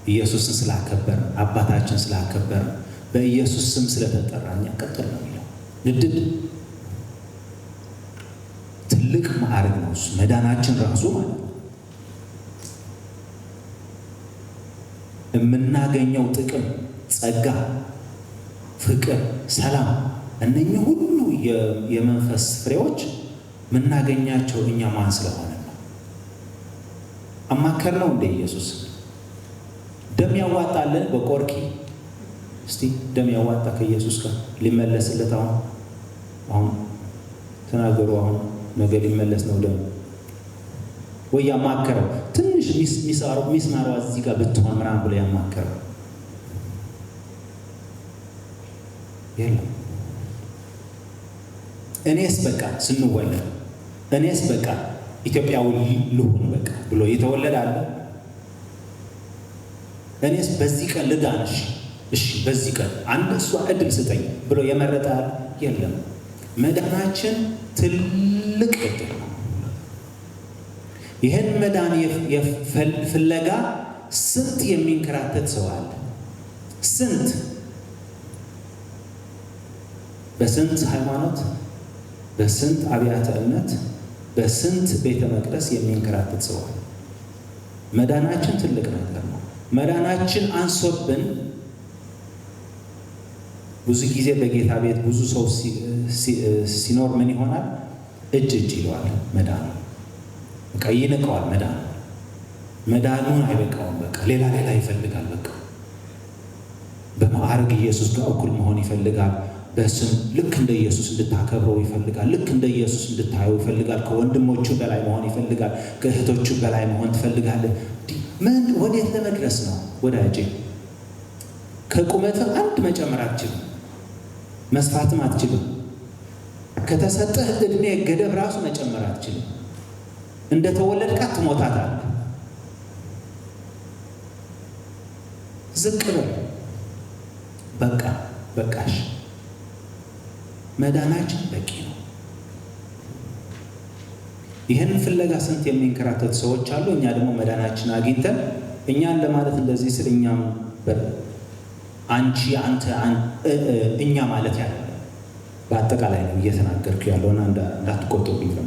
ኢየሱስን ስላከበር፣ አባታችን ስላከበር፣ በኢየሱስ ስም ስለተጠራ እኛ ቅጥል ነው የሚለው። ንድድ ትልቅ ማዕረግ ነው እሱ። መዳናችን ራሱ ማለት ነው። የምናገኘው ጥቅም፣ ጸጋ፣ ፍቅር፣ ሰላም እነኚህ ሁሉ የመንፈስ ፍሬዎች የምናገኛቸው እኛ ማን ስለሆነ ነው? አማከር ነው እንደ ኢየሱስ ደም ያዋጣለን በቆርኪ እስቲ ደም ያዋጣ ከኢየሱስ ጋር ሊመለስለት አሁን ተናገሩ። አሁን ነገ ሊመለስ ነው ደም ወይ ያማከረው? ትንሽ ሚስማሯ እዚህ ጋር ብትሆን ምናምን ብሎ ያማከረው የለም። እኔስ በቃ ስንወለድ እኔስ በቃ ኢትዮጵያዊ ልሁን በቃ ብሎ የተወለደ አለ? እኔስ በዚህ ቀን ልዳንሽ፣ እሺ በዚህ ቀን አንድ እሷ እድል ስጠኝ ብሎ የመረጠ አለ? የለም። መዳናችን ትልቅ እድል ነው። ይህን መዳን ፍለጋ ስንት የሚንከራተት ሰው አለ? ስንት በስንት ሃይማኖት፣ በስንት አብያተ እምነት፣ በስንት ቤተ መቅደስ የሚንከራተት ሰው አለ። መዳናችን ትልቅ ነገር ነው። መዳናችን አንሶብን ብዙ ጊዜ በጌታ ቤት ብዙ ሰው ሲኖር ምን ይሆናል? እጅ ይለዋል መዳኑ። በቃ ይንቀዋል መዳኑን አይበቃውም። በቃ ሌላ ይፈልጋል። በቃ በማዕረግ ኢየሱስ ጋር እኩል መሆን ይፈልጋል። በስም ልክ እንደ ኢየሱስ እንድታከብረው ይፈልጋል። ልክ እንደ ኢየሱስ እንድታየው ይፈልጋል። ከወንድሞቹ በላይ መሆን ይፈልጋል። ከእህቶቹ በላይ መሆን ትፈልጋለህ። ምን ወዴት ለመድረስ ነው ወዳጄ? ከቁመትህ አንድ መጨመር አትችልም፣ መስፋትም አትችልም። ከተሰጠህ እድሜ ገደብ ራሱ መጨመር አትችልም። እንደተወለድካት ትሞታታለህ። ዝቅ በል በቃሽ። መዳናችን በቂ ነው። ይህን ፍለጋ ስንት የሚንከራተቱ ሰዎች አሉ። እኛ ደግሞ መዳናችን አግኝተን እኛን ለማለት እንደዚህ ስል እኛም አንቺ አንተ እኛ ማለት ያለ በአጠቃላይ ነው እየተናገርኩ ያለውና እንዳትቆጡብኝ ነው።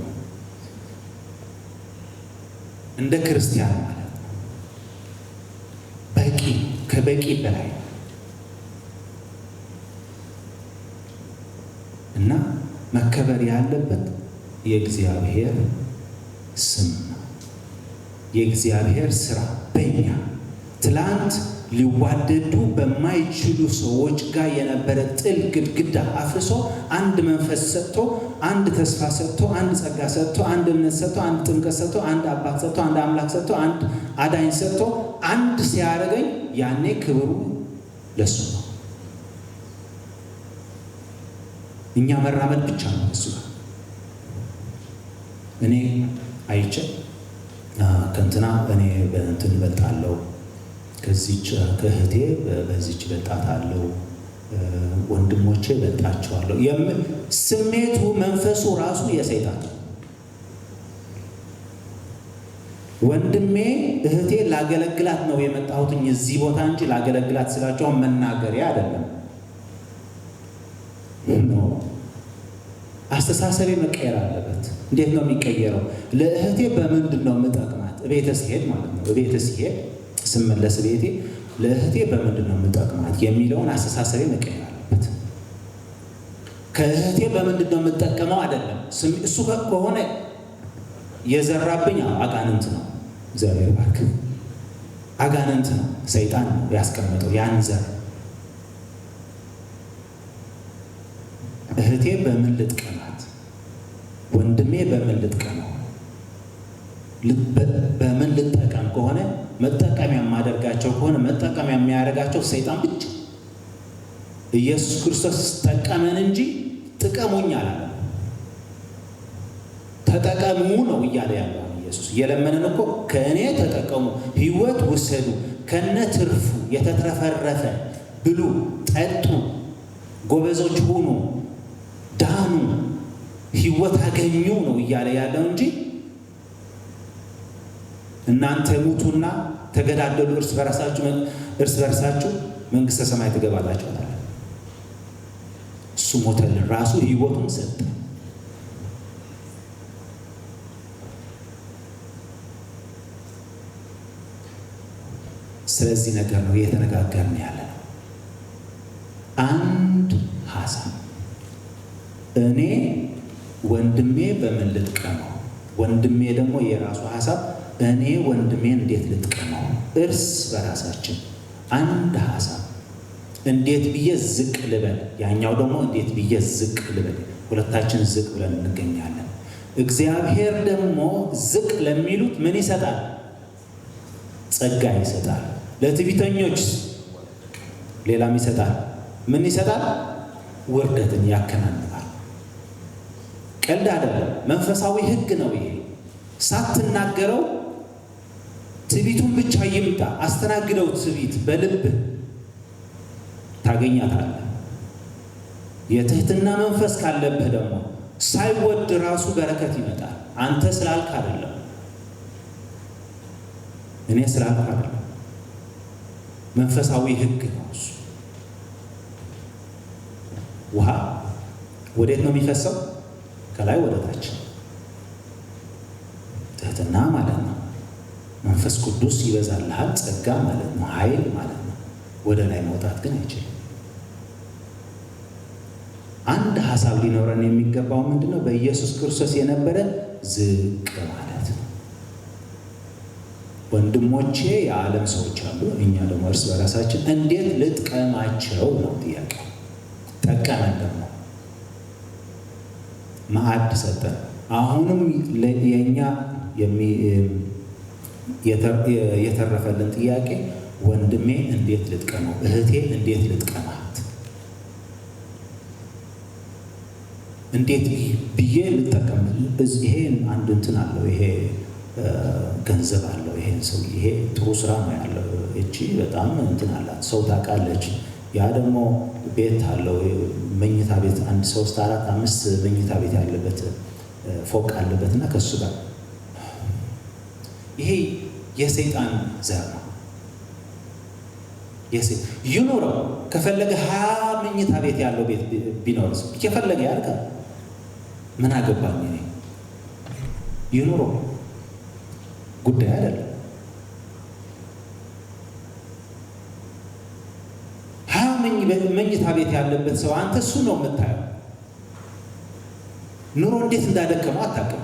እንደ ክርስቲያን ማለት ነው በቂ ከበቂ በላይ እና መከበር ያለበት የእግዚአብሔር ስም ነው። የእግዚአብሔር ስራ በእኛ ትላንት ሊዋደዱ በማይችሉ ሰዎች ጋር የነበረ ጥል ግድግዳ አፍርሶ አንድ መንፈስ ሰጥቶ፣ አንድ ተስፋ ሰጥቶ፣ አንድ ጸጋ ሰጥቶ፣ አንድ እምነት ሰጥቶ፣ አንድ ጥምቀት ሰጥቶ፣ አንድ አባት ሰጥቶ፣ አንድ አምላክ ሰጥቶ፣ አንድ አዳኝ ሰጥቶ አንድ ሲያደርገኝ ያኔ ክብሩ ለሱ ነው። እኛ መራመድ ብቻ ነው እሱ ጋር። እኔ አይቼ ከእንትና እኔ በእንትን እበልጣለሁ፣ ከዚች ከእህቴ በዚች እበልጣታለሁ፣ ወንድሞቼ እበልጣቸዋለሁ የሚል ስሜቱ መንፈሱ ራሱ የሰይጣን ነው። ወንድሜ እህቴ ላገለግላት ነው የመጣሁት እዚህ ቦታ እንጂ ላገለግላት ስላቸው መናገሪያ አይደለም። አስተሳሰቤ መቀየር አለበት። እንዴት ነው የሚቀየረው? ለእህቴ በምንድን ነው የምጠቅማት? ቤተ ሲሄድ ማለት ነው። ቤተ ሲሄድ ስመለስ ቤቴ ለእህቴ በምንድን ነው የምጠቅማት የሚለውን አስተሳሰቤ መቀየር አለበት። ከእህቴ በምንድን ነው የምጠቀመው አይደለም። እሱ ከሆነ የዘራብኝ አጋንንት ነው። እግዚአብሔር ባርክ። አጋንንት ነው፣ ሰይጣን ነው ያስቀመጠው ያን ዘር። እህቴ በምን ልጥቀማት? ወንድሜ በምን ልጥቀመው? በምን ልጠቀም ከሆነ መጠቀሚያ የማደርጋቸው ከሆነ መጠቀሚያ የሚያደርጋቸው ሰይጣን ብቻ። ኢየሱስ ክርስቶስ ጠቀመን እንጂ ጥቀሙኝ አላለም። ተጠቀሙ ነው እያለ ያለው ኢየሱስ። እየለመንን እኮ ከእኔ ተጠቀሙ፣ ሕይወት ውሰዱ፣ ከነ ትርፉ የተትረፈረፈ ብሉ፣ ጠጡ፣ ጎበዞች ሁኑ፣ ዳኑ፣ ሕይወት አገኙ ነው እያለ ያለው እንጂ እናንተ ሙቱና ተገዳደሉ እርስ በርሳችሁ መንግሥተ ሰማይ ትገባላችሁ አለ። እሱ ሞተልን፣ ራሱ ሕይወቱን ሰጠ። ስለዚህ ነገር ነው እየተነጋገርን ያለ ነው። አንድ ሀሳብ እኔ ወንድሜ በምን ልጥቀመው፣ ወንድሜ ደግሞ የራሱ ሀሳብ እኔ ወንድሜን እንዴት ልጥቀመው፣ እርስ በራሳችን አንድ ሀሳብ። እንዴት ብዬ ዝቅ ልበል፣ ያኛው ደግሞ እንዴት ብዬ ዝቅ ልበል፣ ሁለታችን ዝቅ ብለን እንገኛለን። እግዚአብሔር ደግሞ ዝቅ ለሚሉት ምን ይሰጣል? ጸጋ ይሰጣል። ለትዕቢተኞች ሌላም ይሰጣል። ምን ይሰጣል? ውርደትን ያከናንባል። ቀልድ አይደለም፣ መንፈሳዊ ሕግ ነው ይሄ። ሳትናገረው ትዕቢቱን ብቻ ይምጣ፣ አስተናግደው። ትዕቢት በልብ ታገኛታለህ። የትህትና መንፈስ ካለብህ ደግሞ ሳይወድ ራሱ በረከት ይመጣል። አንተ ስላልክ አይደለም፣ እኔ ስላልክ አይደለም። መንፈሳዊ ሕግ ነው እሱ። ውሃ ወዴት ነው የሚፈሰው? ከላይ ወደ ታች። ትህትና ማለት ነው። መንፈስ ቅዱስ ይበዛልሃል፣ ጸጋ ማለት ነው፣ ኃይል ማለት ነው። ወደ ላይ መውጣት ግን አይችልም። አንድ ሐሳብ ሊኖረን የሚገባው ምንድነው? በኢየሱስ ክርስቶስ የነበረ ዝቅ ማለት ነው። ወንድሞቼ የዓለም ሰዎች አሉ፣ እኛ ደግሞ እርስ በራሳችን እንዴት ልጥቀማቸው ነው ጥያቄ። ጠቀመን ደግሞ ማዕድ ሰጠን። አሁንም የኛ የተረፈልን ጥያቄ ወንድሜ እንዴት ልጥቀመው፣ እህቴ እንዴት ልጥቀማት፣ እንዴት ብዬ ልጠቀም። ይሄ አንድ እንትን አለው፣ ይሄ ገንዘብ አለው፣ ይሄ ሰው ይሄ ጥሩ ስራ ነው ያለው፣ እቺ በጣም እንትን አላት፣ ሰው ታውቃለች። ያ ደግሞ ቤት አለው፣ መኝታ ቤት 1 3 4 5 መኝታ ቤት ያለበት ፎቅ አለበትና ከሱ ጋር ይሄ የሰይጣን ዘር ነው። ይኖረው ከፈለገ 20 መኝታ ቤት ያለው ቤት ቢኖርስ ከፈለገ ያልካ ምን አገባኝ እኔ። ይኖረው ጉዳይ አይደለም። 20 መኝታ ቤት ያለበት ሰው አንተ እሱ ነው የምታየው። ኑሮ እንዴት እንዳደከመው አታውቅም።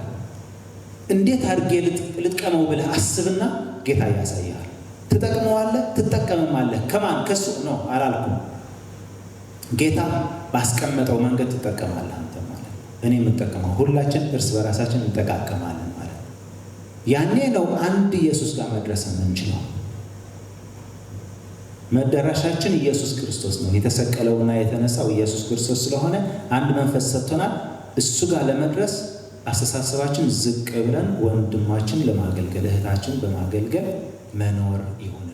እንዴት አድርጌ ልጥቀመው ብለህ አስብና ጌታ ያሳያል። ትጠቅመዋለህ፣ ትጠቀምማለህ። ከማን? ከሱ ነው አላልኩም። ጌታ ባስቀመጠው መንገድ ትጠቀማለህ አንተ ማለት ነው። እኔ የምጠቀመው ሁላችን እርስ በራሳችን እንጠቃቀማለን ማለት ነው። ያኔ ነው አንድ ኢየሱስ ጋር መድረስ የምንችለው። መዳረሻችን ኢየሱስ ክርስቶስ ነው። የተሰቀለውና የተነሳው ኢየሱስ ክርስቶስ ስለሆነ አንድ መንፈስ ሰጥቶናል። እሱ ጋር ለመድረስ አስተሳሰባችን ዝቅ ብለን ወንድማችን ለማገልገል እህታችን በማገልገል መኖር ይሁን።